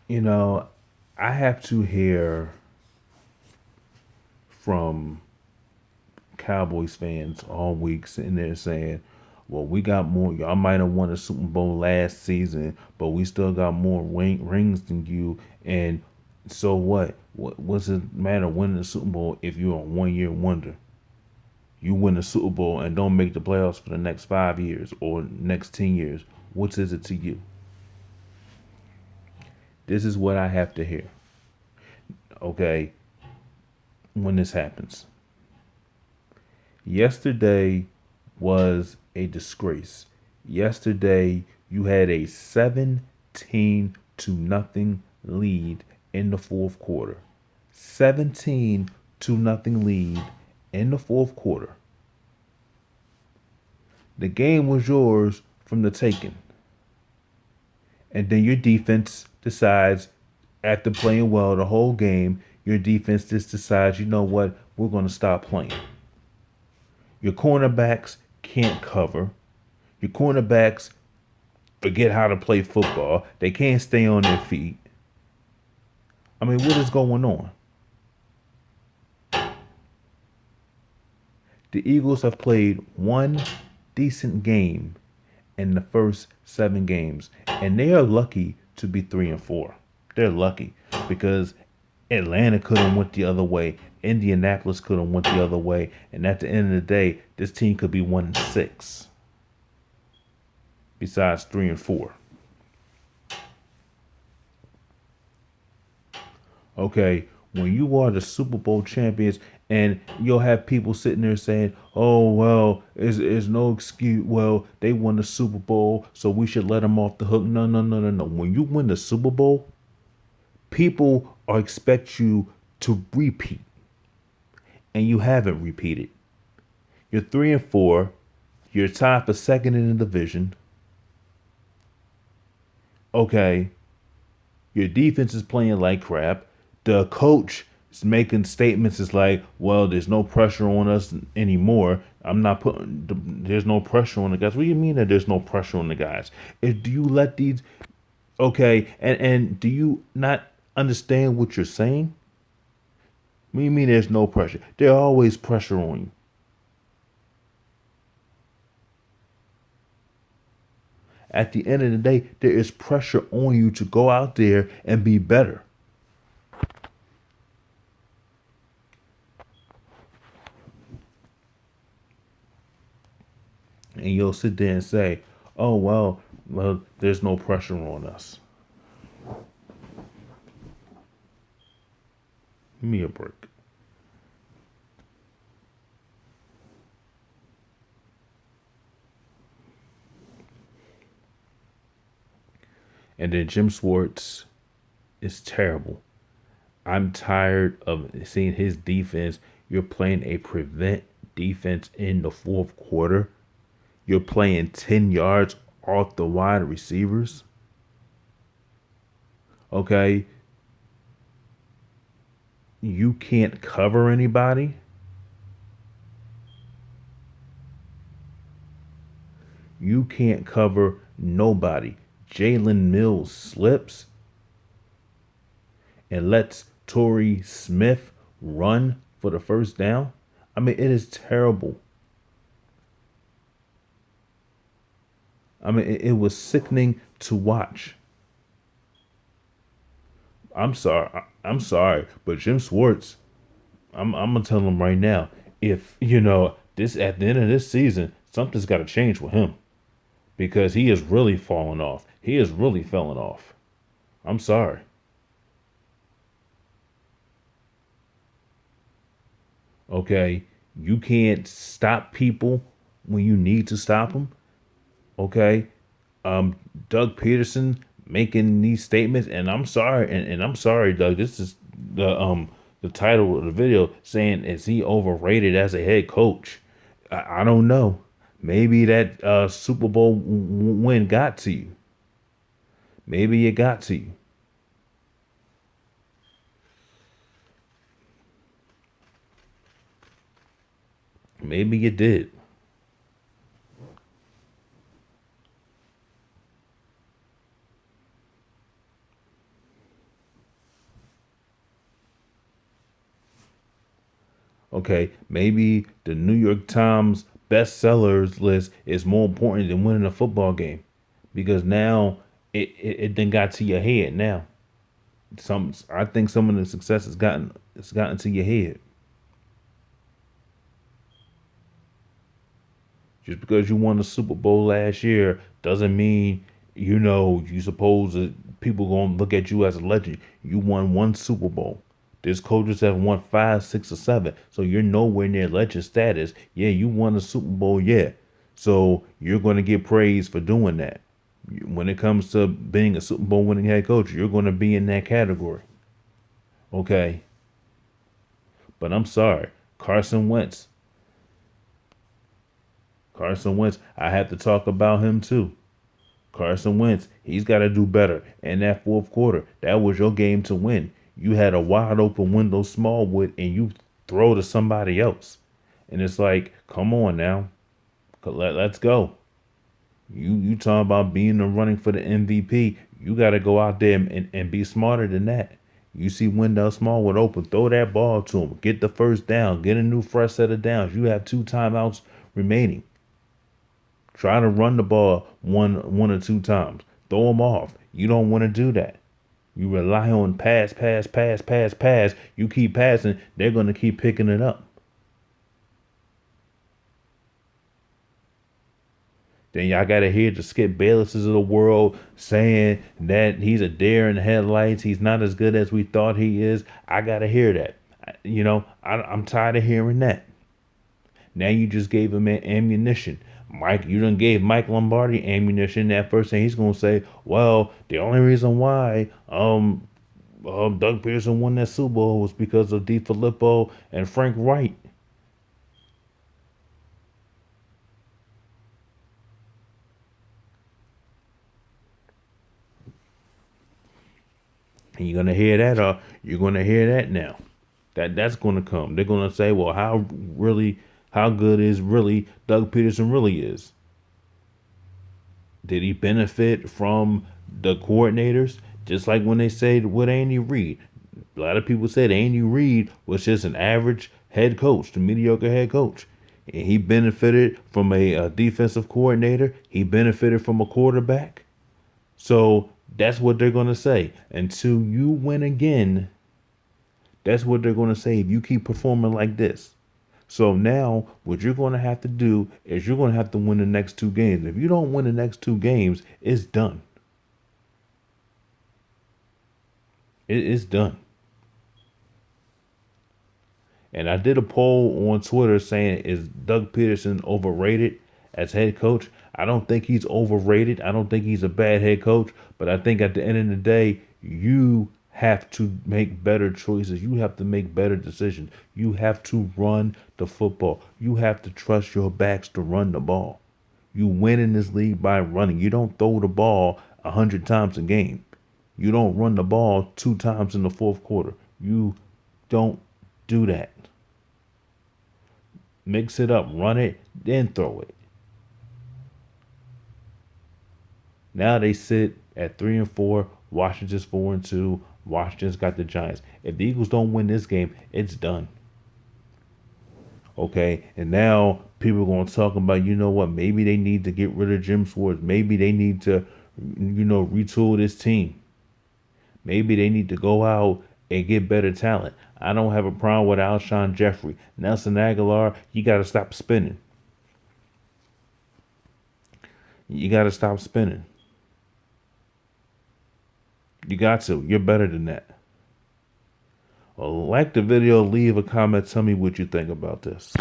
You know, I have to hear from Cowboys fans all week sitting there saying, well, we got more. Y'all might have won a Super Bowl last season, but we still got more rings than you. And so what? What's it matter winning the Super Bowl if you're a 1 year wonder? You win the Super Bowl and don't make the playoffs for the next 5 years or next 10 years. What is it to you? This is what I have to hear. Okay, when this happens. Yesterday was a disgrace. Yesterday you had a 17 to nothing lead in the fourth quarter. 17 to nothing lead in the fourth quarter. The game was yours from the taking. And then your defense decides, after playing well the whole game, your defense just decides, you know what, we're going to stop playing. Your cornerbacks can't cover. Your cornerbacks forget how to play football. They can't stay on their feet. I mean, what is going on? The Eagles have played one decent game in the first 7 games, and they are lucky to be 3-4. They're lucky because Atlanta could have went the other way. Indianapolis could have went the other way, and at the end of the day, this team could be 1-6. Besides 3-4. Okay, when you are the Super Bowl champions, and you'll have people sitting there saying, "Oh well, is no excuse. Well, they won the Super Bowl, so we should let them off the hook." No, no, no, no, no. When you win the Super Bowl, people are expect you to repeat, and you haven't repeated. You're 3-4. You're tied for second in the division. Okay, your defense is playing like crap. The coach is making statements is like, well, there's no pressure on us anymore. I'm not putting, there's no pressure on the guys. What do you mean that there's no pressure on the guys? Do you let these, okay, and do you not understand what you're saying? What do you mean there's no pressure? There's always pressure on you. At the end of the day, there is pressure on you to go out there and be better. And you'll sit there and say, "Oh well, there's no pressure on us." Give me a break. And then Jim Schwartz is terrible. I'm tired of seeing his defense. You're playing a prevent defense in the fourth quarter. You're playing 10 yards off the wide receivers. Okay. You can't cover anybody. You can't cover nobody. Jalen Mills slips and lets Torrey Smith run for the first down. I mean, it is terrible. I mean, it was sickening to watch. I'm sorry. I'm sorry, but Jim Schwartz, I'm gonna tell him right now. If this at the end of this season, something's got to change with him because he is really falling off. He is really falling off. I'm sorry. Okay, you can't stop people when you need to stop them. Okay, Doug Pederson making these statements, and I'm sorry, and I'm sorry, Doug. This is the title of the video saying, is he overrated as a head coach? I don't know. Maybe that Super Bowl win got to you. Maybe it got to you. Maybe it did. Okay, maybe the New York Times bestsellers list is more important than winning a football game because now it then got to your head. Now, I think some of the success has gotten to your head. Just because you won the Super Bowl last year doesn't mean you suppose that people gonna look at you as a legend. You won one Super Bowl. There's coaches that have won five, six, or seven. So you're nowhere near legend status. Yeah, you won a Super Bowl, yeah. So you're gonna get praised for doing that. When it comes to being a Super Bowl winning head coach, you're gonna be in that category. Okay. But I'm sorry. Carson Wentz. Carson Wentz, I have to talk about him too. Carson Wentz, he's got to do better. In that fourth quarter, that was your game to win. You had a wide open window, Smallwood, and you throw to somebody else. And it's like, come on now, let's go. You talking about being in the running for the MVP? You got to go out there and be smarter than that. You see Wendell Smallwood open, throw that ball to him, get the first down, get a new fresh set of downs. You have 2 timeouts remaining. Try to run the ball one or 2 times. Throw them off. You don't want to do that. You rely on pass, pass, pass, pass, pass. You keep passing, they're going to keep picking it up. Then y'all got to hear the Skip Baylesses of the world saying that he's a deer in the headlights. He's not as good as we thought he is. I got to hear that. I'm tired of hearing that. Now you just gave him ammunition. You done gave Mike Lombardi ammunition. That first thing he's gonna say, well, the only reason why Doug Pederson won that Super Bowl was because of DiFilippo and Frank Wright. And you're gonna hear that, you're gonna hear that now. That's gonna come. They're gonna say, well, how good is really Doug Pederson really is? Did he benefit from the coordinators? Just like when they said with Andy Reid. A lot of people said Andy Reid was just an average head coach, the mediocre head coach. And he benefited from a defensive coordinator. He benefited from a quarterback. So that's what they're going to say. Until you win again, that's what they're going to say if you keep performing like this. So now what you're going to have to do is you're going to have to win the next 2 games. If you don't win the next 2 games, it's done. It's done. And I did a poll on Twitter saying, is Doug Pederson overrated as head coach? I don't think he's overrated. I don't think he's a bad head coach. But I think at the end of the day, you have to make better choices. You have to make better decisions. You have to run the football. You have to trust your backs to run the ball. You win in this league by running. You don't throw the ball 100 times a game. You don't run the ball 2 times in the fourth quarter. You don't do that. Mix it up, run it, then throw it. Now they sit at 3-4. Washington's 4-2. Washington's got the Giants. If the Eagles don't win this game, it's done. Okay, and now people are going to talk about, you know what, maybe they need to get rid of Jim Schwartz. Maybe they need to, retool this team. Maybe they need to go out and get better talent. I don't have a problem with Alshon Jeffrey. Nelson Aguilar, you got to stop spinning. You got to stop spinning. You got to. You're better than that. Well, like the video, leave a comment, tell me what you think about this.